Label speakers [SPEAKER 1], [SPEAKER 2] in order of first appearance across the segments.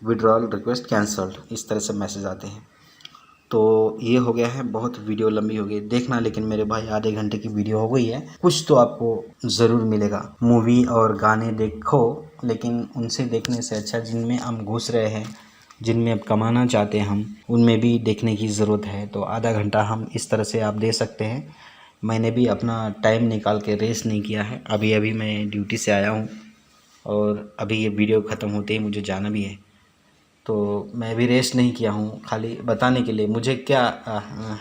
[SPEAKER 1] Withdrawal request cancelled, इस तरह से मैसेज आते हैं। तो ये हो गया है, बहुत वीडियो लंबी हो गई देखना, लेकिन मेरे भाई आधे घंटे की वीडियो हो गई है, कुछ तो आपको ज़रूर मिलेगा। मूवी और गाने देखो, लेकिन उनसे देखने से अच्छा जिनमें हम घुस रहे हैं, जिनमें अब कमाना चाहते हैं हम, उनमें भी देखने की ज़रूरत है। तो आधा घंटा हम इस तरह से आप दे सकते हैं। मैंने भी अपना टाइम निकाल के रेस्ट नहीं किया है। अभी अभी मैं ड्यूटी से आया हूँ और अभी ये वीडियो ख़त्म होते ही मुझे जाना भी है। तो मैं भी रेस्ट नहीं किया हूँ, खाली बताने के लिए मुझे क्या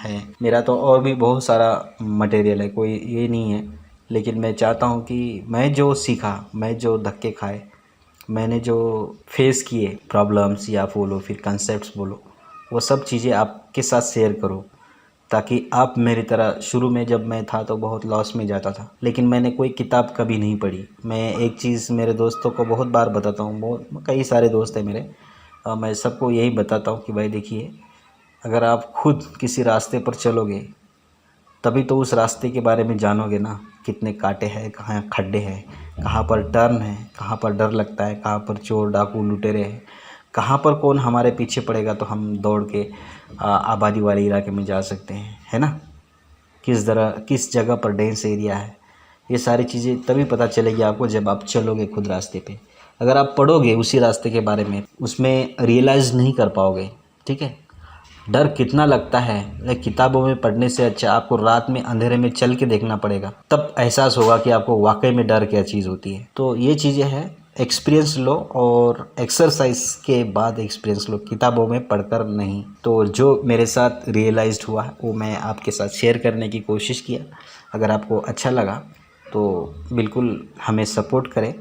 [SPEAKER 1] है। मेरा तो और भी बहुत सारा मटेरियल है, कोई ये नहीं है, लेकिन मैं चाहता हूँ कि मैं जो सीखा, मैं जो धक्के खाए, मैंने जो फेस किए प्रॉब्लम्स या बोलो फिर कंसेप्ट्स बोलो, वो सब चीज़ें आपके साथ शेयर करो, ताकि आप मेरी तरह, शुरू में जब मैं था तो बहुत लॉस में जाता था, लेकिन मैंने कोई किताब कभी नहीं पढ़ी। मैं एक चीज़ मेरे दोस्तों को बहुत बार बताता हूँ, बहुत कई सारे दोस्त हैं मेरे, मैं सबको यही बताता हूँ कि भाई देखिए, अगर आप खुद किसी रास्ते पर चलोगे तभी तो उस रास्ते के बारे में जानोगे ना, कितने कांटे हैं, कहाँ खड्डे हैं, कहाँ पर टर्न है, कहाँ पर डर लगता है, कहाँ पर चोर डाकू लुटेरे हैं, कहाँ पर कौन हमारे पीछे पड़ेगा तो हम दौड़ के आबादी वाले इलाके में जा सकते हैं, है ना। किस जगह पर डेंस एरिया है, ये सारी चीज़ें तभी पता चलेगी आपको जब आप चलोगे खुद रास्ते पे। अगर आप पढ़ोगे उसी रास्ते के बारे में, उसमें रियलाइज़ नहीं कर पाओगे, ठीक है। डर कितना लगता है, लेकिन किताबों में पढ़ने से अच्छा आपको रात में अंधेरे में चल के देखना पड़ेगा, तब एहसास होगा कि आपको वाकई में डर क्या चीज़ होती है। तो ये चीज़ें हैं, एक्सपीरियंस लो और एक्सरसाइज के बाद एक्सपीरियंस लो, किताबों में पढ़कर नहीं। तो जो मेरे साथ रियलाइज्ड हुआ वो मैं आपके साथ शेयर करने की कोशिश किया। अगर आपको अच्छा लगा तो बिल्कुल हमें सपोर्ट करें,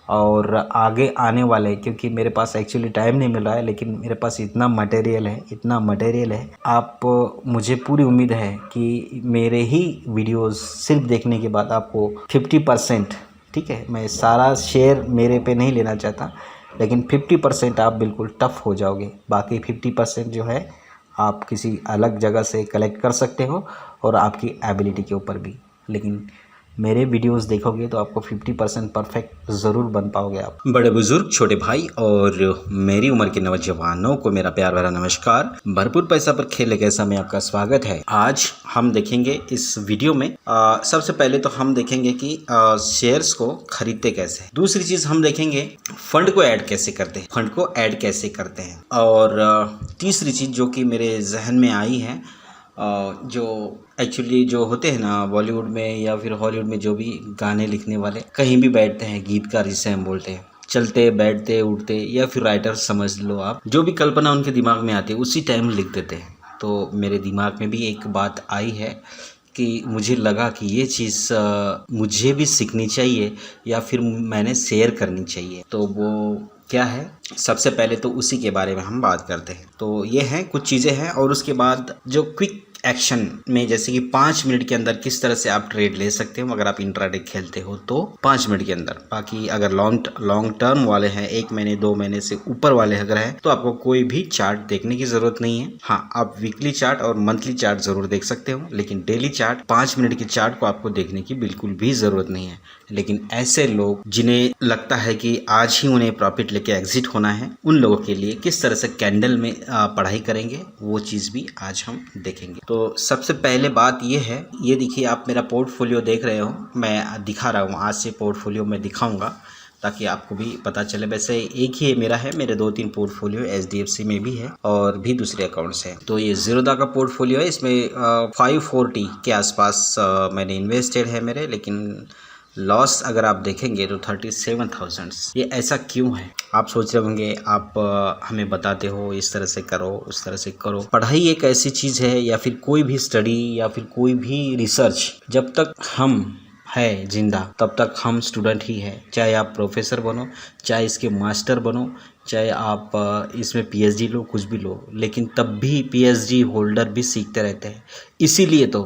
[SPEAKER 1] और आगे आने वाले, क्योंकि मेरे पास एक्चुअली टाइम नहीं मिल रहा है, लेकिन मेरे पास इतना मटेरियल है, इतना मटेरियल है, आप, मुझे पूरी उम्मीद है कि मेरे ही वीडियोस सिर्फ देखने के बाद आपको 50%, ठीक है, मैं सारा शेयर मेरे पे नहीं लेना चाहता, लेकिन 50% आप बिल्कुल टफ हो जाओगे, बाकी 50% जो है आप किसी अलग जगह से कलेक्ट कर सकते हो, और आपकी एबिलिटी के ऊपर भी। लेकिन मेरे वीडियोस देखोगे तो आपको 50% परफेक्ट ज़रूर बन पाओगे आप। बड़े बुजुर्ग, छोटे भाई और मेरी उम्र के नौजवानों को मेरा प्यार भरा नमस्कार। भरपूर पैसा पर खेल एक ऐसा में आपका स्वागत है। आज हम देखेंगे इस वीडियो में, सबसे पहले तो हम देखेंगे कि शेयर्स को खरीदते कैसे हैं। दूसरी चीज़ हम देखेंगे फंड को ऐड कैसे करते हैं, फंड को ऐड कैसे करते हैं। और तीसरी चीज़ जो कि मेरे जहन में आई है, जो एक्चुअली जो होते हैं ना बॉलीवुड में या फिर हॉलीवुड में, जो भी गाने लिखने वाले कहीं भी बैठते हैं, गीतकार जिसे हम बोलते हैं, चलते बैठते उठते, या फिर राइटर समझ लो आप, जो भी कल्पना उनके दिमाग में आती है उसी टाइम लिख देते हैं। तो मेरे दिमाग में भी एक बात आई है कि मुझे लगा कि ये चीज़ मुझे भी सीखनी चाहिए या फिर मैंने शेयर करनी चाहिए। तो वो क्या है, सबसे पहले तो उसी के बारे में हम बात करते हैं। तो ये हैं कुछ चीज़ें हैं, और उसके बाद जो क्विक एक्शन में, जैसे कि 5 मिनट के अंदर किस तरह से आप ट्रेड ले सकते हो अगर आप इंट्राडे खेलते हो तो 5 मिनट के अंदर। बाकी अगर लॉन्ग टर्म वाले हैं, 1 महीने 2 महीने से ऊपर वाले अगर हैं, तो आपको कोई भी चार्ट देखने की जरूरत नहीं है। हाँ, आप वीकली चार्ट और मंथली चार्ट जरूर देख सकते हो, लेकिन डेली चार्ट, 5 मिनट के चार्ट को आपको देखने की बिल्कुल भी जरूरत नहीं है। लेकिन ऐसे लोग जिन्हें लगता है कि आज ही उन्हें प्रॉफिट लेके एग्जिट होना है, उन लोगों के लिए किस तरह से कैंडल में पढ़ाई करेंगे, वो चीज़ भी आज हम देखेंगे। तो सबसे पहले बात ये है, ये देखिए आप मेरा पोर्टफोलियो देख रहे हो, मैं दिखा रहा हूँ, आज से पोर्टफोलियो में दिखाऊंगा ताकि आपको भी पता चले। वैसे एक ही मेरा है, मेरे 2-3 पोर्टफोलियो HDFC में भी है और भी दूसरे अकाउंट्स हैं। तो ये ज़ीरोधा का पोर्टफोलियो है, इसमें 540 के आसपास मैंने इन्वेस्टेड है मेरे, लेकिन लॉस अगर आप देखेंगे तो 37,000। ये ऐसा क्यों है आप सोच रहे होंगे, आप हमें बताते हो इस तरह से करो उस तरह से करो। पढ़ाई एक ऐसी चीज़ है, या फिर कोई भी स्टडी या फिर कोई भी रिसर्च, जब तक हम है जिंदा तब तक हम स्टूडेंट ही है। चाहे आप प्रोफेसर बनो, चाहे इसके मास्टर बनो, चाहे आप इसमें PhD लो, कुछ भी लो, लेकिन तब भी PhD होल्डर भी सीखते रहते हैं। इसीलिए तो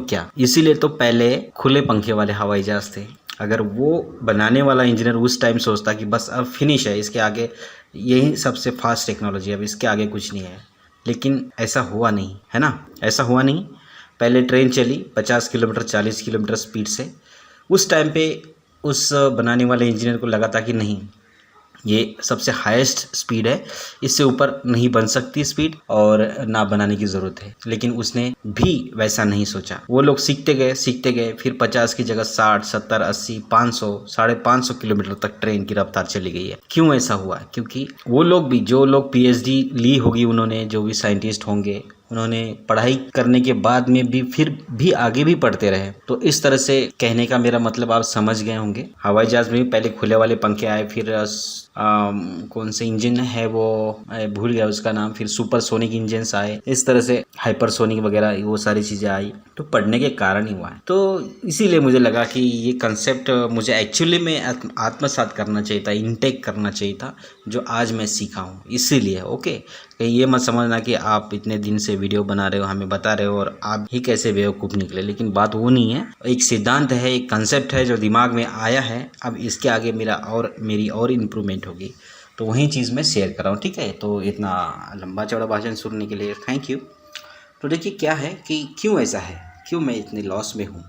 [SPEAKER 1] क्या, इसीलिए तो पहले खुले पंखे वाले हवाई जहाज थे। अगर वो बनाने वाला इंजीनियर उस टाइम सोचता कि बस अब फिनिश है, इसके आगे यही सबसे फास्ट टेक्नोलॉजी है, अब इसके आगे कुछ नहीं है, लेकिन ऐसा हुआ नहीं, है ना, ऐसा हुआ नहीं। पहले ट्रेन चली 50 किलोमीटर 40 किलोमीटर स्पीड से, उस टाइम पे उस बनाने वाले इंजीनियर को लगा था कि नहीं, ये सबसे हाईएस्ट स्पीड है, इससे ऊपर नहीं बन सकती स्पीड और ना बनाने की ज़रूरत है। लेकिन उसने भी वैसा नहीं सोचा। वो लोग सीखते गए फिर 50 की जगह 60, 70, 80, 500, 550 किलोमीटर तक ट्रेन की रफ्तार चली गई है। क्यों ऐसा हुआ? क्योंकि वो लोग भी, जो लोग पीएचडी ली होगी उन्होंने, जो भी साइंटिस्ट होंगे, उन्होंने पढ़ाई करने के बाद में भी फिर भी आगे भी पढ़ते रहे। तो इस तरह से कहने का मेरा मतलब आप समझ गए होंगे। हवाई जहाज में भी पहले खुले वाले पंखे आए, फिर कौन से इंजन है वो भूल गया उसका नाम, फिर सुपरसोनिक इंजन्स आए, इस तरह से हाइपरसोनिक वगैरह वो सारी चीज़ें आई। तो पढ़ने के कारण ही हुआ है। तो इसीलिए मुझे लगा कि ये कंसेप्ट मुझे एक्चुअली में आत्मसात करना चाहिए था, इनटेक करना चाहिए था, जो आज मैं सीखा हूँ। इसीलिए ओके, कहीं ये मत समझना कि आप इतने दिन से वीडियो बना रहे हो, हमें बता रहे हो और आप ही कैसे बेवकूफ़ निकले। लेकिन बात वो नहीं है, एक सिद्धांत है, एक कंसेप्ट है जो दिमाग में आया है। अब इसके आगे मेरी और इम्प्रूवमेंट होगी, तो वही चीज़ मैं शेयर कर रहा हूँ। ठीक है, तो इतना लंबा चौड़ा भाषण सुनने के लिए थैंक यू। तो देखिए क्या है कि क्यों ऐसा है, क्यों मैं इतने लॉस में हूँ।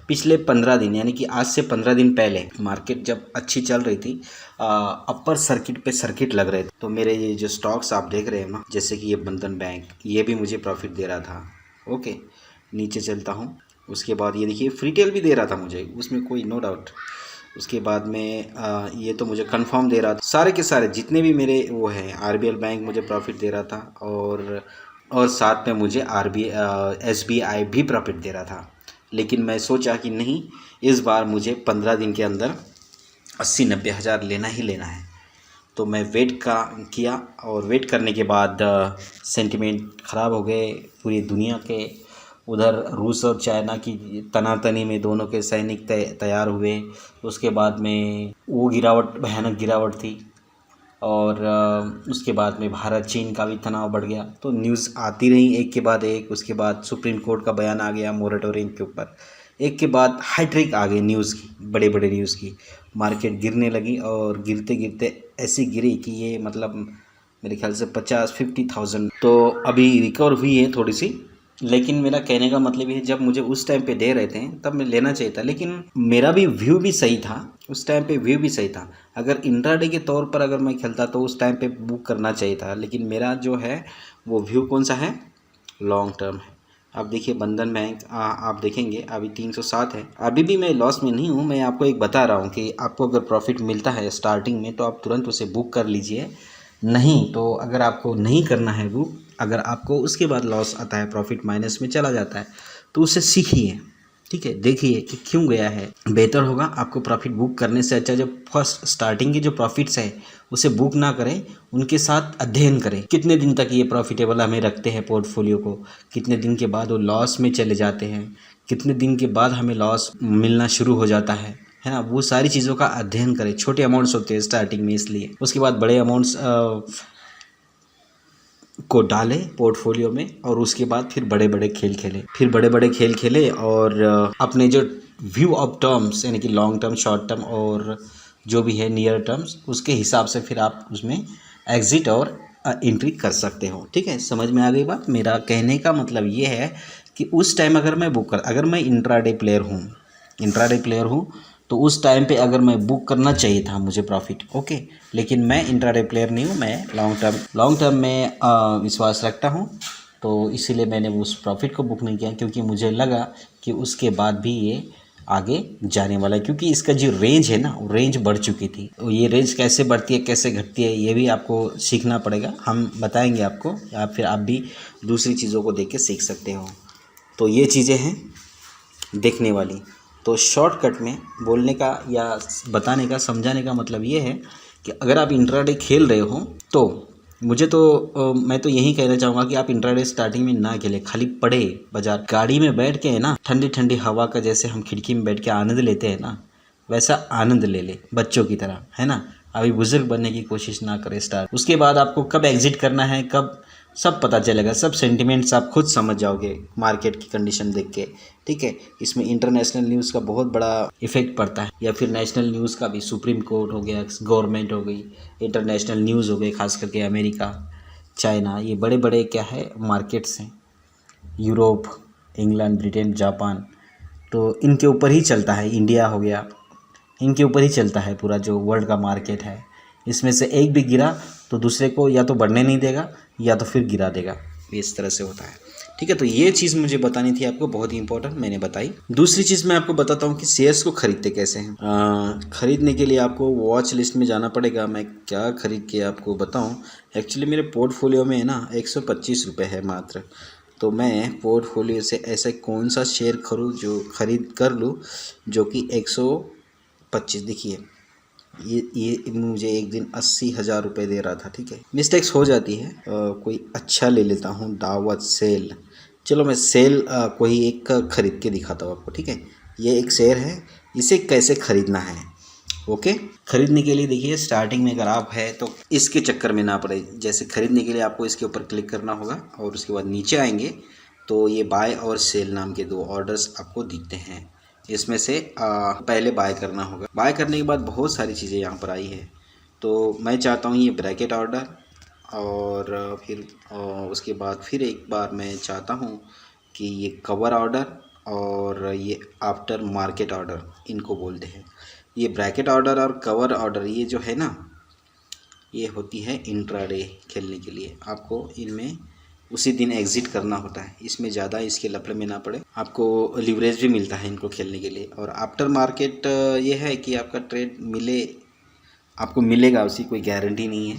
[SPEAKER 1] पिछले 15 दिन, यानी कि आज से 15 दिन पहले मार्केट जब अच्छी चल रही थी, अपर सर्किट पे सर्किट लग रहे थे, तो मेरे ये जो स्टॉक्स आप देख रहे हैं ना, जैसे कि ये बंधन बैंक, ये भी मुझे प्रॉफिट दे रहा था। ओके, नीचे चलता हूँ, उसके बाद ये देखिए फ्रीटेल भी दे रहा था मुझे, उसमें कोई नो डाउट। उसके बाद में ये तो मुझे कंफर्म दे रहा था, सारे के सारे जितने भी मेरे वो हैं, आरबीएल बैंक मुझे प्रॉफिट दे रहा था, और साथ में मुझे एसबीआई भी प्रॉफिट दे रहा था। लेकिन मैं सोचा कि नहीं, इस बार मुझे 15 दिन के अंदर 80-90 हज़ार लेना ही लेना है। तो मैं वेट किया, और वेट करने के बाद सेंटिमेंट ख़राब हो गए पूरी दुनिया के। उधर रूस और चाइना की तनातनी में दोनों के सैनिक तैयार हुए। उसके बाद में वो गिरावट, भयानक गिरावट थी। और उसके बाद में भारत चीन का भी तनाव बढ़ गया। तो न्यूज़ आती रही एक के बाद एक। उसके बाद सुप्रीम कोर्ट का बयान आ गया मोरेटोरियम के ऊपर। एक के बाद हाइट्रिक आ गई न्यूज़ की, बड़े बड़े न्यूज़ की। मार्केट गिरने लगी, और गिरते गिरते ऐसी गिरी कि ये मतलब मेरे ख्याल से 50-50,000। तो अभी रिकवर हुई है थोड़ी सी। लेकिन मेरा कहने का मतलब ये है, जब मुझे उस टाइम पे दे रहे थे तब मैं लेना चाहिए था। लेकिन मेरा भी व्यू भी सही था, उस टाइम पे व्यू भी सही था। अगर इंट्राडे के तौर पर अगर मैं खेलता तो उस टाइम पे बुक करना चाहिए था। लेकिन मेरा जो है वो व्यू कौन सा है, लॉन्ग टर्म है। अब देखिए बंधन बैंक आप देखेंगे अभी 307 है। अभी भी मैं लॉस में नहीं हूँ। मैं आपको एक बता रहा हूँ कि आपको अगर प्रॉफिट मिलता है स्टार्टिंग में तो आप तुरंत उसे बुक कर लीजिए। नहीं तो अगर आपको नहीं करना है बुक, अगर आपको उसके बाद लॉस आता है, प्रॉफिट माइनस में चला जाता है, तो उसे सीखिए। ठीक है, देखिए कि क्यों गया है। बेहतर होगा आपको प्रॉफिट बुक करने से अच्छा जब फर्स्ट स्टार्टिंग के जो प्रॉफिट्स है उसे बुक ना करें, उनके साथ अध्ययन करें। कितने दिन तक ये प्रॉफिटेबल हमें रखते हैं पोर्टफोलियो को, कितने दिन के बाद वो लॉस में चले जाते हैं, कितने दिन के बाद हमें लॉस मिलना शुरू हो जाता है ना। वो सारी चीज़ों का अध्ययन करें। छोटे अमाउंट्स होते हैं स्टार्टिंग में, इसलिए उसके बाद बड़े अमाउंट्स को डालें पोर्टफोलियो में, और उसके बाद फिर बड़े बड़े खेल खेले और अपने जो व्यू ऑफ टर्म्स, यानी कि लॉन्ग टर्म, शॉर्ट टर्म और जो भी है नियर टर्म्स, उसके हिसाब से फिर आप उसमें एग्जिट और एंट्री कर सकते हो। ठीक है, समझ में आ गई बात। मेरा कहने का मतलब ये है कि उस टाइम अगर मैं इंट्राडे प्लेयर हूँ तो उस टाइम पे अगर मैं बुक करना चाहिए था मुझे प्रॉफिट, ओके। लेकिन मैं इंट्राडे प्लेयर नहीं हूँ, मैं लॉन्ग टर्म में विश्वास रखता हूँ। तो इसीलिए मैंने उस प्रॉफिट को बुक नहीं किया, क्योंकि मुझे लगा कि उसके बाद भी ये आगे जाने वाला है। क्योंकि इसका जो रेंज है ना, वो रेंज बढ़ चुकी थी। तो ये रेंज कैसे बढ़ती है, कैसे घटती है, ये भी आपको सीखना पड़ेगा। हम बताएंगे आपको, या फिर आप भी दूसरी चीज़ों को देख के सीख सकते हो। तो ये चीज़ें हैं देखने वाली। तो शॉर्टकट में बोलने का या बताने का, समझाने का मतलब ये है कि अगर आप इंट्राडे खेल रहे हो तो मैं तो यही कहना चाहूँगा कि आप इंट्राडे स्टार्टिंग में ना खेलें। खाली पढ़े बाजार, गाड़ी में बैठ के है ना, ठंडी ठंडी हवा का जैसे हम खिड़की में बैठ के आनंद लेते हैं ना, वैसा आनंद ले बच्चों की तरह, है ना। अभी बुजुर्ग बनने की कोशिश ना करें स्टार्ट। उसके बाद आपको कब एग्जिट करना है, कब, सब पता चलेगा। सब सेंटिमेंट्स आप खुद समझ जाओगे मार्केट की कंडीशन देख के। ठीक है, इसमें इंटरनेशनल न्यूज़ का बहुत बड़ा इफेक्ट पड़ता है, या फिर नेशनल न्यूज़ का भी। सुप्रीम कोर्ट हो गया, गवर्नमेंट हो गई, इंटरनेशनल न्यूज़ हो गई, खास करके अमेरिका, चाइना, ये बड़े बड़े क्या है मार्केट्स हैं। यूरोप, इंग्लैंड, ब्रिटेन, जापान, तो इनके ऊपर ही चलता है। इंडिया हो गया, इनके ऊपर ही चलता है पूरा जो वर्ल्ड का मार्केट है। इसमें से एक भी गिरा तो दूसरे को या तो बढ़ने नहीं देगा या तो फिर गिरा देगा। इस तरह से होता है, ठीक है। तो ये चीज़ मुझे बतानी थी आपको, बहुत ही इंपॉर्टेंट, मैंने बताई। दूसरी चीज़ मैं आपको बताता हूँ कि शेयर्स को खरीदते कैसे हैं। खरीदने के लिए आपको वॉच लिस्ट में जाना पड़ेगा। मैं क्या खरीद के आपको बताऊँ, एक्चुअली मेरे पोर्टफोलियो में है ना 125 रुपये है मात्र। तो मैं पोर्टफोलियो से ऐसा कौन सा शेयर खरीद कर लूँ जो कि 125, देखिए ये मुझे एक दिन 80,000 रुपये दे रहा था, ठीक है। मिस्टेक्स हो जाती है। कोई अच्छा ले लेता हूँ, दावत सेल। चलो मैं सेल कोई एक खरीद के दिखाता हूँ आपको, ठीक है। ये एक शेयर है, इसे कैसे खरीदना है, ओके। खरीदने के लिए देखिए स्टार्टिंग में अगर आप है तो इसके चक्कर में ना पड़े। जैसे खरीदने के लिए आपको इसके ऊपर क्लिक करना होगा और उसके बाद नीचे आएंगे तो ये बाय और सेल नाम के दो ऑर्डर्स आपको दिखते हैं। इसमें से पहले बाय करना होगा। बाय करने के बाद बहुत सारी चीज़ें यहाँ पर आई है। तो मैं चाहता हूँ ये ब्रैकेट ऑर्डर और फिर उसके बाद फिर एक बार मैं चाहता हूँ कि ये कवर ऑर्डर और ये आफ्टर मार्केट ऑर्डर इनको बोलते हैं। ये ब्रैकेट ऑर्डर और कवर ऑर्डर ये जो है ना, ये होती है इंट्राडे खेलने के लिए। आपको इनमें उसी दिन एग्ज़िट करना होता है, इसमें ज़्यादा इसके लफड़े में ना पड़े। आपको लिवरेज भी मिलता है इनको खेलने के लिए। और आफ्टर मार्केट ये है कि आपका ट्रेड आपको मिलेगा, उसकी कोई गारंटी नहीं है,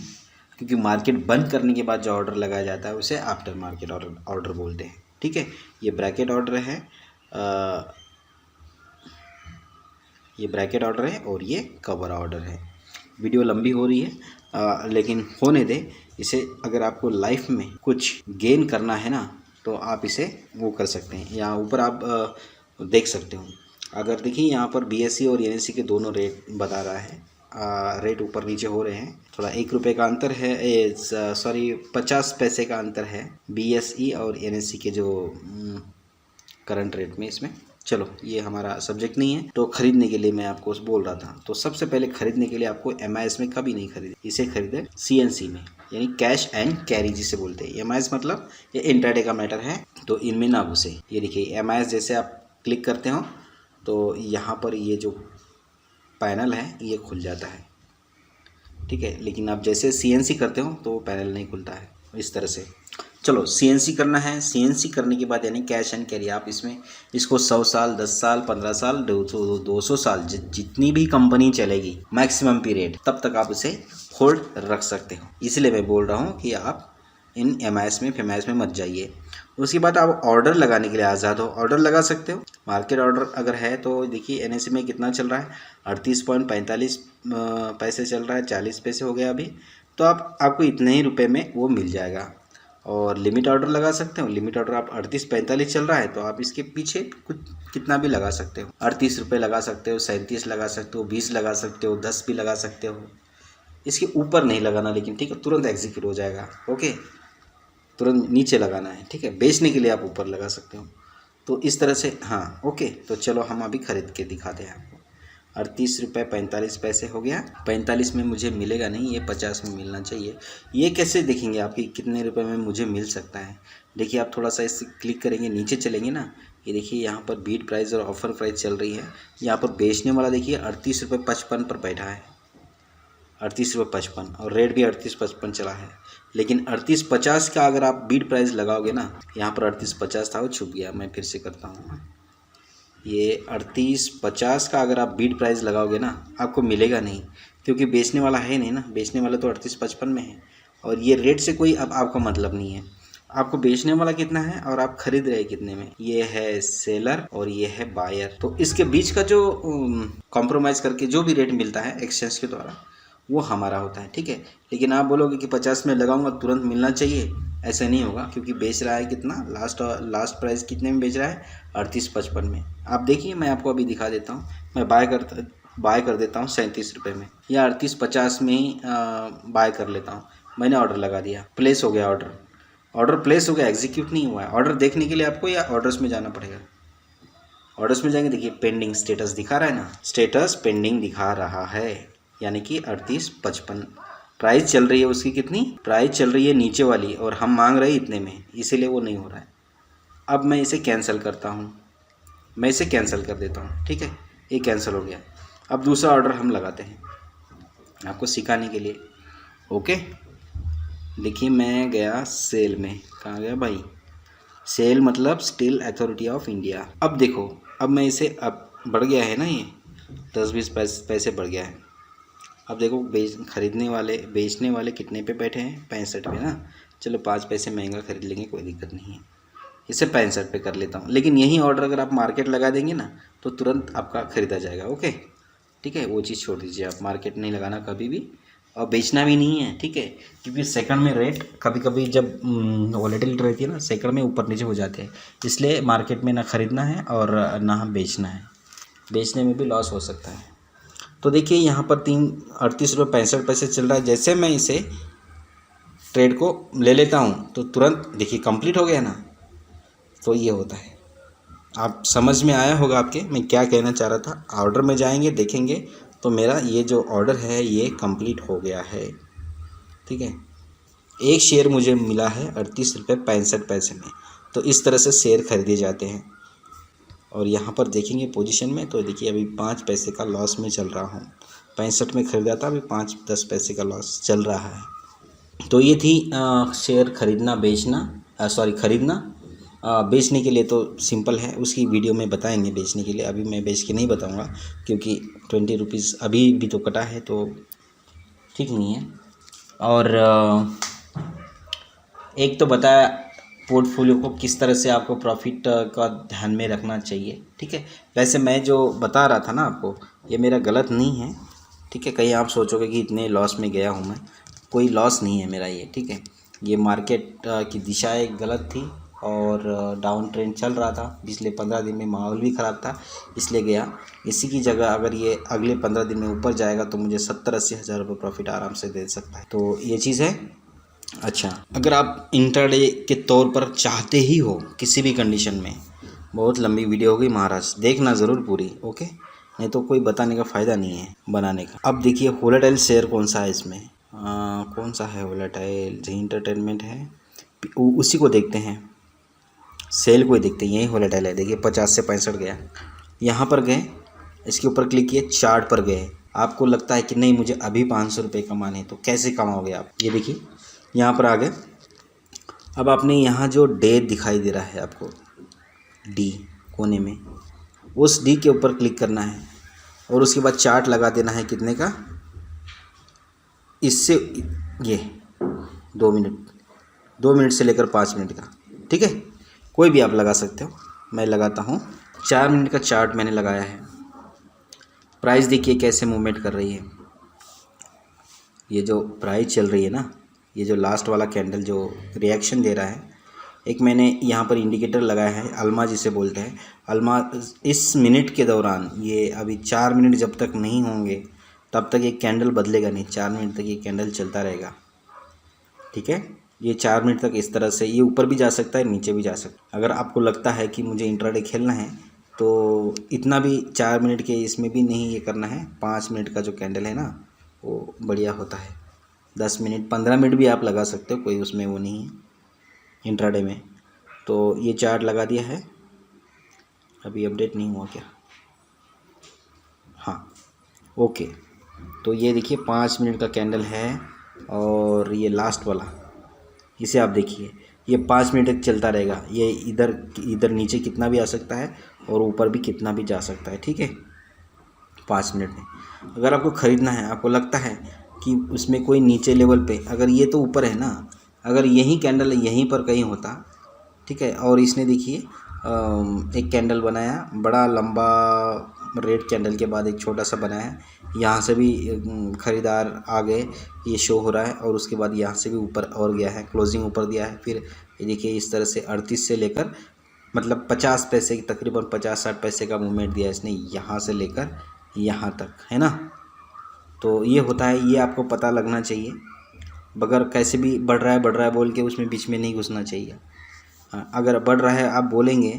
[SPEAKER 1] क्योंकि मार्केट बंद करने के बाद जो ऑर्डर लगाया जाता है उसे आफ्टर मार्केट ऑर्डर बोलते हैं, ठीक है। ये ब्रैकेट ऑर्डर है, ये ब्रैकेट ऑर्डर है और ये कवर ऑर्डर है। वीडियो लंबी हो रही है लेकिन होने दे इसे। अगर आपको लाइफ में कुछ गेन करना है ना तो आप इसे वो कर सकते हैं। यहाँ ऊपर आप देख सकते हो। अगर देखिए यहाँ पर BSE और NSE के दोनों रेट बता रहा है। रेट ऊपर नीचे हो रहे हैं, थोड़ा 1 रुपये का अंतर है, सॉरी 50 पैसे का अंतर है BSE और NSE के जो करंट रेट में। इसमें चलो ये हमारा सब्जेक्ट नहीं है। तो खरीदने के लिए मैं आपको बोल रहा था, तो सबसे पहले खरीदने के लिए आपको MIS में कभी नहीं खरीदे, इसे खरीदे CNC में, यानी कैश एंड कैरी जिसे बोलते हैं। MIS मतलब ये इंट्राडे का मैटर है, तो इनमें ना घुसे। ये देखिए MIS जैसे आप क्लिक करते हो तो यहाँ पर ये जो पैनल है ये खुल जाता है, ठीक है। लेकिन आप जैसे CNC करते हो तो वो पैनल नहीं खुलता है इस तरह से। चलो CNC करना है। CNC करने के बाद यानी कैश एंड कैरी, आप इसको 100 साल 10 साल 15 साल 200 साल जितनी भी कंपनी चलेगी मैक्सिमम पीरियड, तब तक आप उसे होल्ड रख सकते हो। इसलिए मैं बोल रहा हूँ कि आप इन MIS में FMIS में मत जाइए। उसके बाद आप ऑर्डर लगाने के लिए आज़ाद हो, ऑर्डर लगा सकते हो। मार्केट ऑर्डर अगर है तो देखिए NSE में कितना चल रहा है, 38.45 पैसे चल रहा है, 40 पैसे हो गया अभी। तो आपको इतने ही रुपए में वो मिल जाएगा। और लिमिट ऑर्डर लगा सकते हो। लिमिट ऑर्डर आप 38-45 चल रहा है तो आप इसके पीछे कुछ कितना भी लगा सकते हो। 38 रुपये लगा सकते हो, 37 लगा सकते हो, 20 लगा सकते हो, 10 भी लगा सकते हो। इसके ऊपर नहीं लगाना लेकिन, ठीक है, तुरंत एग्जीक्यूट हो जाएगा, ओके। तुरंत नीचे लगाना है, ठीक है। बेचने के लिए आप ऊपर लगा सकते हो। तो इस तरह से, हाँ ओके। तो चलो हम अभी खरीद के दिखाते हैं आपको। 38 रुपये 45 पैसे हो गया। 45 में मुझे मिलेगा नहीं, ये 50 में मिलना चाहिए। ये कैसे देखेंगे आपकी कितने रुपए में मुझे मिल सकता है। देखिए आप थोड़ा सा इसे क्लिक करेंगे, नीचे चलेंगे ना, ये देखिए यहाँ पर बीट प्राइस और ऑफर प्राइस चल रही है। यहाँ पर बेचने वाला देखिए 38 रुपये 55 पर बैठा है, 38 रुपये 55, और रेट भी 38.55 चला है। लेकिन 38.50 का अगर आप बीट प्राइस लगाओगे ना, यहाँ पर 38.50 था वो छुप गया, मैं फिर से करता हूँ। ये 38.50 का अगर आप बीट प्राइस लगाओगे ना, आपको मिलेगा नहीं, क्योंकि बेचने वाला है नहीं ना। बेचने वाला तो 38.55 में है, और ये रेट से कोई अब आपका मतलब नहीं है। आपको बेचने वाला कितना है और आप खरीद रहे कितने में। ये है सेलर और ये है बायर। तो इसके बीच का जो कॉम्प्रोमाइज़ करके जो भी रेट मिलता है एक्सचेंज के द्वारा, वो हमारा होता है, ठीक है। लेकिन आप बोलोगे कि 50 में लगाऊंगा तुरंत मिलना चाहिए, ऐसा नहीं होगा, क्योंकि बेच रहा है कितना, लास्ट प्राइस कितने में बेच रहा है, 38.55 में। आप देखिए मैं आपको अभी दिखा देता हूँ। मैं बाय कर देता हूँ 37 रुपये में, या 38.50 में ही बाय कर लेता हूँ। मैंने ऑर्डर लगा दिया, प्लेस हो गया ऑर्डर प्लेस हो गया, एग्जीक्यूट नहीं हुआ है। ऑर्डर देखने के लिए आपको या ऑर्डर्स में जाना पड़ेगा। ऑर्डर्स में जाएंगे, देखिए पेंडिंग स्टेटस दिखा रहा है ना, स्टेटस पेंडिंग दिखा रहा है, यानी कि 38.55 प्राइस चल रही है। उसकी कितनी प्राइस चल रही है नीचे वाली, और हम मांग रहे हैं इतने में, इसीलिए वो नहीं हो रहा है। अब मैं इसे कैंसिल करता हूँ, मैं इसे कैंसिल कर देता हूँ, ठीक है। ये कैंसिल हो गया। अब दूसरा ऑर्डर हम लगाते हैं। आपको सिखाने के लिए। ओके, देखिए मैं गया सेल में। कहाँ गया भाई? सेल मतलब स्टील अथॉरिटी ऑफ इंडिया। अब देखो, अब मैं इसे, अब बढ़ गया है ना, ये 10-20 पैसे बढ़ गया है। अब देखो, खरीदने वाले बेचने वाले कितने पे बैठे हैं? 65 पे ना। चलो 5 पैसे महंगा खरीद लेंगे, कोई दिक्कत नहीं है। इसे 65 पे कर लेता हूँ। लेकिन यही ऑर्डर अगर आप मार्केट लगा देंगे ना तो तुरंत आपका खरीदा जाएगा। ओके, ठीक है, वो चीज़ छोड़ दीजिए, आप मार्केट नहीं लगाना कभी भी, और बेचना भी नहीं है, ठीक है। क्योंकि सेकंड में रेट कभी कभी जब वॉलेटिलिटी रहती है ना, सेकंड में ऊपर नीचे हो जाते हैं। इसलिए मार्केट में ना ख़रीदना है और ना हम बेचना है, बेचने में भी लॉस हो सकता है। तो देखिए यहाँ पर 38 रुपये 65 पैसे चल रहा है। जैसे मैं इसे ट्रेड को ले लेता हूँ तो तुरंत देखिए कंप्लीट हो गया ना। तो ये होता है, आप समझ में आया होगा आपके मैं क्या कहना चाह रहा था। ऑर्डर में जाएंगे, देखेंगे तो मेरा ये जो ऑर्डर है ये कंप्लीट हो गया है, ठीक है। एक शेयर मुझे मिला है 38 रुपये 65 पैसे में। तो इस तरह से शेयर खरीदे जाते हैं। और यहाँ पर देखेंगे पोजीशन में, तो देखिए अभी 5 पैसे का लॉस में चल रहा हूँ। 65 में खरीदा था, अभी 5-10 पैसे का लॉस चल रहा है। तो ये थी शेयर खरीदना बेचना, सॉरी खरीदना। बेचने के लिए तो सिंपल है, उसकी वीडियो में बताएंगे बेचने के लिए। अभी मैं बेच के नहीं बताऊंगा क्योंकि 20 रुपीज़ अभी भी तो कटा है, तो ठीक नहीं है। और एक तो बताया पोर्टफोलियो को किस तरह से आपको प्रॉफिट का ध्यान में रखना चाहिए, ठीक है। वैसे मैं जो बता रहा था ना आपको, ये मेरा गलत नहीं है, ठीक है। कहीं आप सोचोगे कि इतने लॉस में गया हूँ मैं, कोई लॉस नहीं है मेरा ये, ठीक है। ये मार्केट की दिशा एक गलत थी और डाउन ट्रेंड चल रहा था। पिछले 15 दिन में माहौल भी ख़राब था, इसलिए गया। इसी की जगह अगर ये अगले 15 दिन में ऊपर जाएगा तो मुझे 70-80 हज़ार रुपये प्रॉफिट आराम से दे सकता है। तो ये चीज़ है। अच्छा, अगर आप इंट्राडे के तौर पर चाहते ही हो किसी भी कंडीशन में, बहुत लंबी वीडियो होगी महाराज, देखना ज़रूर पूरी, ओके। नहीं तो कोई बताने का फ़ायदा नहीं है बनाने का। अब देखिए वोलेटाइल शेयर कौन सा है इसमें, कौन सा है वोलेटाइल? जी एंटरटेनमेंट है, उसी को देखते हैं। सेल को ही देखते हैं, यही वोलेटाइल है। देखिए 50 से 65 गया, यहाँ पर गए, इसके ऊपर क्लिक किए, चार्ट पर गए। आपको लगता है कि नहीं मुझे अभी 500 रुपये कमाने, तो कैसे कमाओगे आप? ये देखिए यहाँ पर आ गए। अब आपने यहाँ जो डे दिखाई दे रहा है आपको, डी कोने में, उस डी के ऊपर क्लिक करना है और उसके बाद चार्ट लगा देना है कितने का, इससे ये 2 मिनट से लेकर 5 मिनट का, ठीक है। कोई भी आप लगा सकते हो, मैं लगाता हूँ 4 मिनट का चार्ट मैंने लगाया है। प्राइस देखिए कैसे मूवमेंट कर रही है। ये जो प्राइस चल रही है ना, ये जो लास्ट वाला कैंडल जो रिएक्शन दे रहा है, एक मैंने यहाँ पर इंडिकेटर लगाया है, अल्मा जिसे बोलते हैं। अल्मा इस मिनट के दौरान, ये अभी 4 मिनट जब तक नहीं होंगे तब तक ये कैंडल बदलेगा नहीं। 4 मिनट तक ये कैंडल चलता रहेगा, ठीक है। ये 4 मिनट तक इस तरह से, ये ऊपर भी जा सकता है, नीचे भी जा सकता है। अगर आपको लगता है कि मुझे इंट्राडे खेलना है तो इतना भी 4 मिनट के इसमें भी नहीं ये करना है। 5 मिनट का जो कैंडल है ना वो बढ़िया होता है। 10 मिनट 15 मिनट भी आप लगा सकते हो, कोई उसमें वो नहीं है इंट्राडे में। तो ये चार्ट लगा दिया है, अभी अपडेट नहीं हुआ क्या? हाँ, ओके। तो ये देखिए 5 मिनट का कैंडल है और ये लास्ट वाला, इसे आप देखिए, ये 5 मिनट तक चलता रहेगा। ये इधर नीचे कितना भी आ सकता है और ऊपर भी कितना भी जा सकता है, ठीक है। 5 मिनट में अगर आपको ख़रीदना है, आपको लगता है कि उसमें कोई नीचे लेवल पे, अगर ये तो ऊपर है ना, अगर यही कैंडल यहीं पर कहीं होता, ठीक है, और इसने देखिए एक कैंडल बनाया बड़ा लंबा, रेड कैंडल के बाद एक छोटा सा बनाया, यहाँ से भी ख़रीदार आ गए, ये शो हो रहा है, और उसके बाद यहाँ से भी ऊपर और गया है, क्लोजिंग ऊपर दिया है। फिर ये देखिए इस तरह से 38 से लेकर मतलब 50 पैसे, तकरीबन 50-60 पैसे का मूवमेंट दिया इसने, यहाँ से लेकर यहाँ तक, है ना। तो ये होता है, ये आपको पता लगना चाहिए। बगैर कैसे भी बढ़ रहा है बोल के उसमें बीच में नहीं घुसना चाहिए। अगर बढ़ रहा है आप बोलेंगे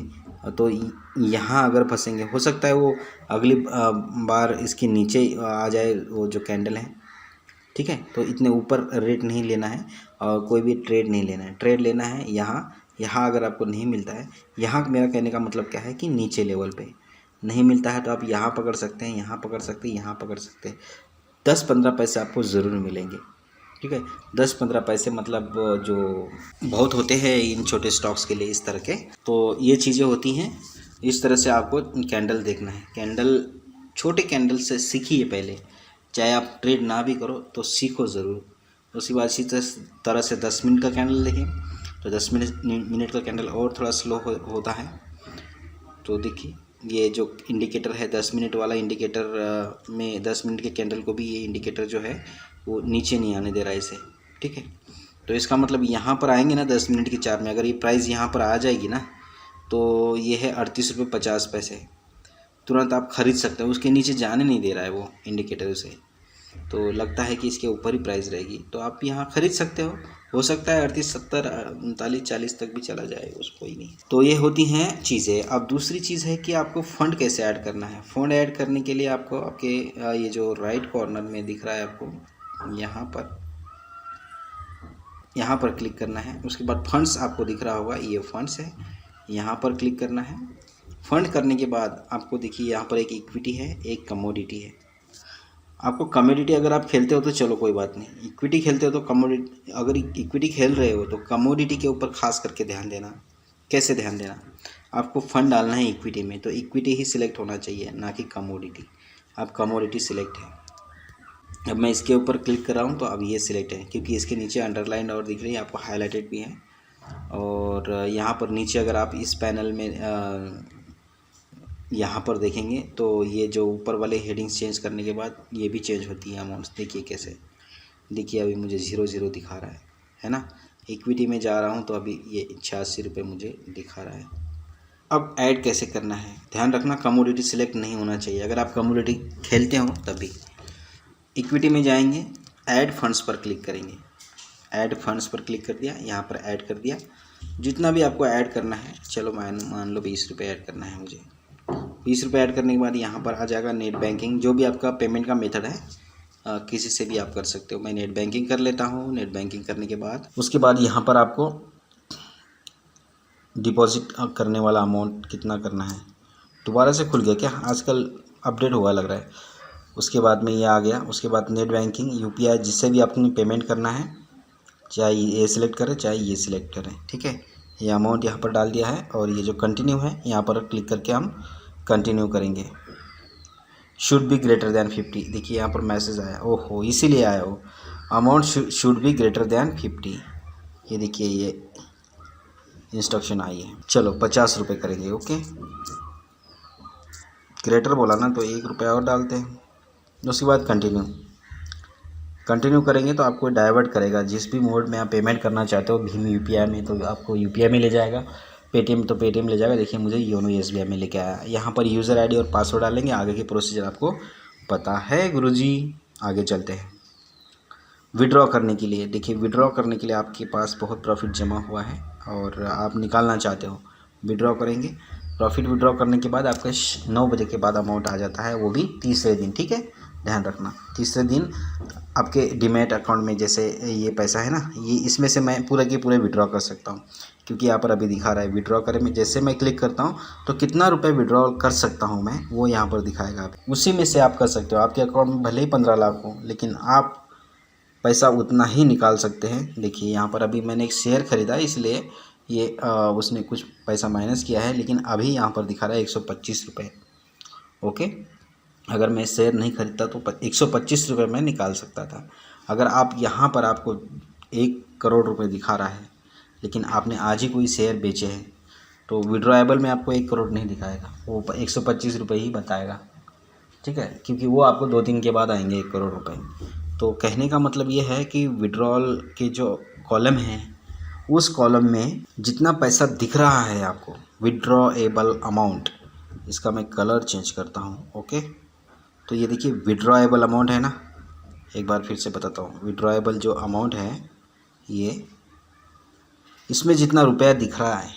[SPEAKER 1] तो यहाँ अगर फंसेंगे, हो सकता है वो अगली बार इसके नीचे आ जाए वो जो कैंडल है, ठीक है। तो इतने ऊपर रेट नहीं लेना है और कोई भी ट्रेड नहीं लेना है। ट्रेड लेना है यहाँ अगर आपको नहीं मिलता है, यहाँ मेरा कहने का मतलब क्या है कि नीचे लेवल पे नहीं मिलता है तो आप यहाँ पकड़ सकते हैं, यहाँ पकड़ सकते हैं, यहाँ पकड़ सकते हैं। 10-15 पैसे आपको ज़रूर मिलेंगे। ठीक है, 10-15 पैसे मतलब जो बहुत होते हैं इन छोटे स्टॉक्स के लिए इस तरह के। तो ये चीज़ें होती हैं, इस तरह से आपको कैंडल देखना है। कैंडल, छोटे कैंडल से सीखिए पहले, चाहे आप ट्रेड ना भी करो तो सीखो ज़रूर। उसके बाद इसी तरह से 10 मिनट का कैंडल देखें, तो 10 मिनट का कैंडल और थोड़ा स्लो होता है। तो देखिए ये जो इंडिकेटर है 10 मिनट वाला इंडिकेटर में 10 मिनट के कैंडल को भी ये इंडिकेटर जो है वो नीचे नहीं आने दे रहा है इसे। ठीक है, तो इसका मतलब यहाँ पर आएंगे ना 10 मिनट की चार्ट में, अगर ये प्राइस यहाँ पर आ जाएगी ना तो ये है 38.50 रुपये। तुरंत आप खरीद सकते हो, उसके नीचे जाने नहीं दे रहा है वो इंडिकेटर उसे। तो लगता है कि इसके ऊपर ही प्राइस रहेगी, तो आप यहाँ खरीद सकते हो सकता है 38, 70, 39, 40 तक भी चला जाए, उसको ही नहीं। तो ये होती हैं चीज़ें। अब दूसरी चीज़ है कि आपको फ़ंड कैसे ऐड करना है। फ़ंड ऐड करने के लिए आपको आपके ये जो राइट कॉर्नर में दिख रहा है आपको, यहाँ पर क्लिक करना है। उसके बाद फंड्स आपको दिख रहा होगा, ये फंड्स है, यहाँ पर क्लिक करना है। फंड करने के बाद आपको देखिए यहाँ पर एक इक्विटी है, एक कमोडिटी है। आपको कमोडिटी अगर आप खेलते हो तो चलो कोई बात नहीं, इक्विटी खेलते हो तो कमोडिटी, अगर इक्विटी खेल रहे हो तो कमोडिटी के ऊपर खास करके ध्यान देना। कैसे ध्यान देना, आपको फ़ंड डालना है इक्विटी में तो इक्विटी ही सिलेक्ट होना चाहिए, ना कि कमोडिटी। अब कमोडिटी सिलेक्ट है, अब मैं इसके ऊपर क्लिक कर रहा हूँ तो अब ये सिलेक्ट है, क्योंकि इसके नीचे अंडरलाइन और दिख रही है आपको, हाईलाइटेड भी है। और यहाँ पर नीचे अगर आप इस पैनल में यहाँ पर देखेंगे तो ये जो ऊपर वाले हेडिंग्स चेंज करने के बाद ये भी चेंज होती है अमाउंट्स। देखिए कैसे, देखिए अभी मुझे 0 दिखा रहा है ना। इक्विटी में जा रहा हूँ तो अभी ये 86 रुपये मुझे दिखा रहा है। अब ऐड कैसे करना है, ध्यान रखना कमोडिटी सिलेक्ट नहीं होना चाहिए। अगर आप कमोडिटी खेलते हो तभी इक्विटी में जाएंगे, ऐड फंड्स पर क्लिक करेंगे। ऐड फंड्स पर क्लिक कर दिया, यहाँ पर ऐड कर दिया। जितना भी आपको ऐड करना है, चलो मान लो 20 रुपये ऐड करना है मुझे। 20 रुपये ऐड करने के बाद यहाँ पर आ जाएगा नेट बैंकिंग, जो भी आपका पेमेंट का मेथड है किसी से भी आप कर सकते हो। मैं नेट बैंकिंग कर लेता हूँ। नेट बैंकिंग करने के बाद उसके बाद यहाँ पर आपको डिपॉजिट करने वाला अमाउंट कितना करना है। दोबारा से खुल गया क्या, आजकल अपडेट हुआ लग रहा है। उसके बाद में ये आ गया। उसके बाद नेट बैंकिंग, UPI, जिससे भी आपको पेमेंट करना है, चाहे ये सिलेक्ट करें चाहे ये सिलेक्ट करें। ठीक है, ये अमाउंट यहाँ पर डाल दिया है और ये जो कंटिन्यू है यहाँ पर क्लिक करके हम कंटिन्यू करेंगे। शुड बी ग्रेटर दैन 50, देखिए यहाँ पर मैसेज आया, ओहो इसीलिए आया हो, amount should be greater than 50। ये देखिए ये इंस्ट्रक्शन आई है। चलो 50 रुपये करेंगे। ओके, ग्रेटर बोला ना तो 1 रुपया और डालते हैं। उसके बाद कंटिन्यू करेंगे तो आपको डाइवर्ट करेगा। जिस भी मोड में आप पेमेंट करना चाहते हो, भीम UPI में तो आपको UPI में ले जाएगा, पेटीएम तो पेटीएम ले जाएगा। देखिए मुझे योनो SBI में लेके आया। यहाँ पर यूज़र ID और पासवर्ड डालेंगे। आगे की प्रोसीजर आपको पता है गुरुजी। आगे चलते हैं। विड्रॉ करने के लिए, देखिए विड्रॉ करने के लिए आपके पास बहुत प्रॉफिट जमा हुआ है और आप निकालना चाहते हो, विड्रॉ करेंगे। प्रॉफिट विड्रॉ करने के बाद आपका 9 बजे के बाद अमाउंट आ जाता है, वो भी तीसरे दिन। ठीक है, ध्यान रखना तीसरे दिन आपके डीमैट अकाउंट में, जैसे ये पैसा है ना, ये इसमें से मैं पूरा के पूरे विड्रॉ कर सकता हूँ, क्योंकि यहाँ पर अभी दिखा रहा है विड्रॉ करें में। जैसे मैं क्लिक करता हूँ तो कितना रुपए विड्रॉ कर सकता हूँ मैं, वो यहाँ पर दिखाएगा। उसी में से आप कर सकते हो। आपके अकाउंट में भले ही 15 लाख हो, लेकिन आप पैसा उतना ही निकाल सकते हैं। देखिए यहाँ पर अभी मैंने एक शेयर ख़रीदा, इसलिए ये उसने कुछ पैसा माइनस किया है, लेकिन अभी यहाँ पर दिखा रहा है 125 रुपये। ओके, अगर मैं शेयर नहीं खरीदता तो 125 रुपये मैं निकाल सकता था। अगर आप यहाँ पर आपको 1 करोड़ रुपए दिखा रहा है, लेकिन आपने आज ही कोई शेयर बेचे हैं, तो विड्रॉएबल में आपको 1 करोड़ नहीं दिखाएगा, वो 125 रुपये ही बताएगा। ठीक है, क्योंकि वो आपको 2 दिन के बाद आएंगे 1 करोड़ रुपए। तो कहने का मतलब ये है कि विड्रॉल के जो कॉलम है, उस कॉलम में जितना पैसा दिख रहा है आपको, विड्रॉएबल अमाउंट, इसका मैं कलर चेंज करता हूँ। ओके, तो ये देखिए विड्रॉएबल अमाउंट है ना, एक बार फिर से बताता हूँ। विड्रॉएबल जो अमाउंट है, ये इसमें जितना रुपया दिख रहा है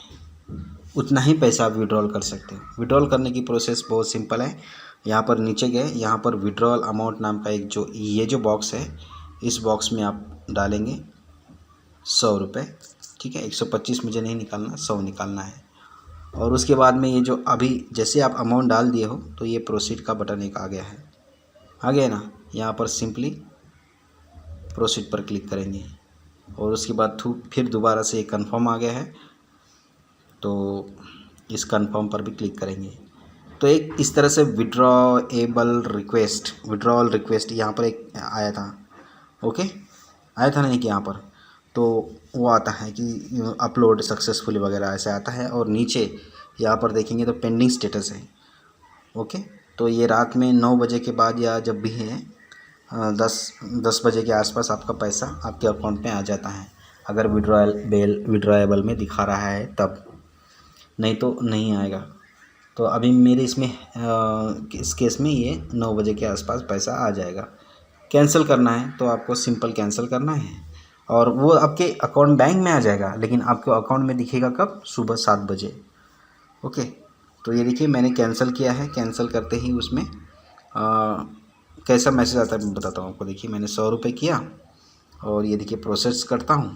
[SPEAKER 1] उतना ही पैसा आप विड्रॉल कर सकते हो। विड्रॉल करने की प्रोसेस बहुत सिंपल है। यहाँ पर नीचे गए, यहाँ पर विड्रॉल अमाउंट नाम का एक जो ये जो बॉक्स है, इस बॉक्स में आप डालेंगे 100 रुपये। ठीक है, 125 मुझे नहीं निकालना, 100 निकालना है। और उसके बाद में ये जो अभी जैसे आप अमाउंट डाल दिए हो, तो ये प्रोसीड का बटन एक आ गया है, आ गया ना। यहाँ पर सिंपली प्रोसीड पर क्लिक करेंगे और उसके बाद फिर दोबारा से एक कन्फर्म आ गया है, तो इस कन्फर्म पर भी क्लिक करेंगे। तो एक इस तरह से विड्रॉएबल रिक्वेस्ट यहाँ पर एक आया था, ओके, आया था ना एक यहाँ पर, तो वो आता है कि अपलोड सक्सेसफुली वगैरह ऐसे आता है। और नीचे यहाँ पर देखेंगे तो पेंडिंग स्टेटस है, ओके। तो ये रात में 9 बजे के बाद या जब भी है 10 बजे के आसपास आपका पैसा आपके अकाउंट में आ जाता है, अगर विड्रॉएबल में दिखा रहा है तब, नहीं तो नहीं आएगा। तो अभी मेरे इसमें इस केस में ये 9 बजे के आसपास पैसा आ जाएगा। कैंसिल करना है तो आपको सिंपल कैंसिल करना है और वो आपके अकाउंट बैंक में आ जाएगा, लेकिन आपके अकाउंट में दिखेगा कब? सुबह 7 बजे, ओके। तो ये देखिए मैंने कैंसिल किया है। कैंसिल करते ही उसमें कैसा मैसेज आता है मैं बताता हूँ आपको। देखिए मैंने 100 रुपये किया और ये देखिए प्रोसेस करता हूँ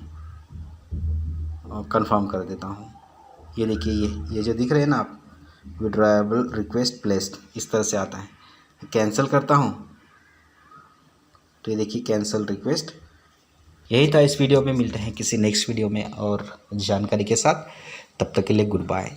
[SPEAKER 1] और कंफर्म कर देता हूँ। ये देखिए ये जो दिख रहे हैं ना आप, विड्रॉएबल रिक्वेस्ट प्लेस्ड, इस तरह से आता है। कैंसिल करता हूँ तो ये देखिए कैंसिल रिक्वेस्ट। यही था इस वीडियो में। मिलते हैं किसी नेक्स्ट वीडियो में और जानकारी के साथ। तब तक के लिए गुड बाय।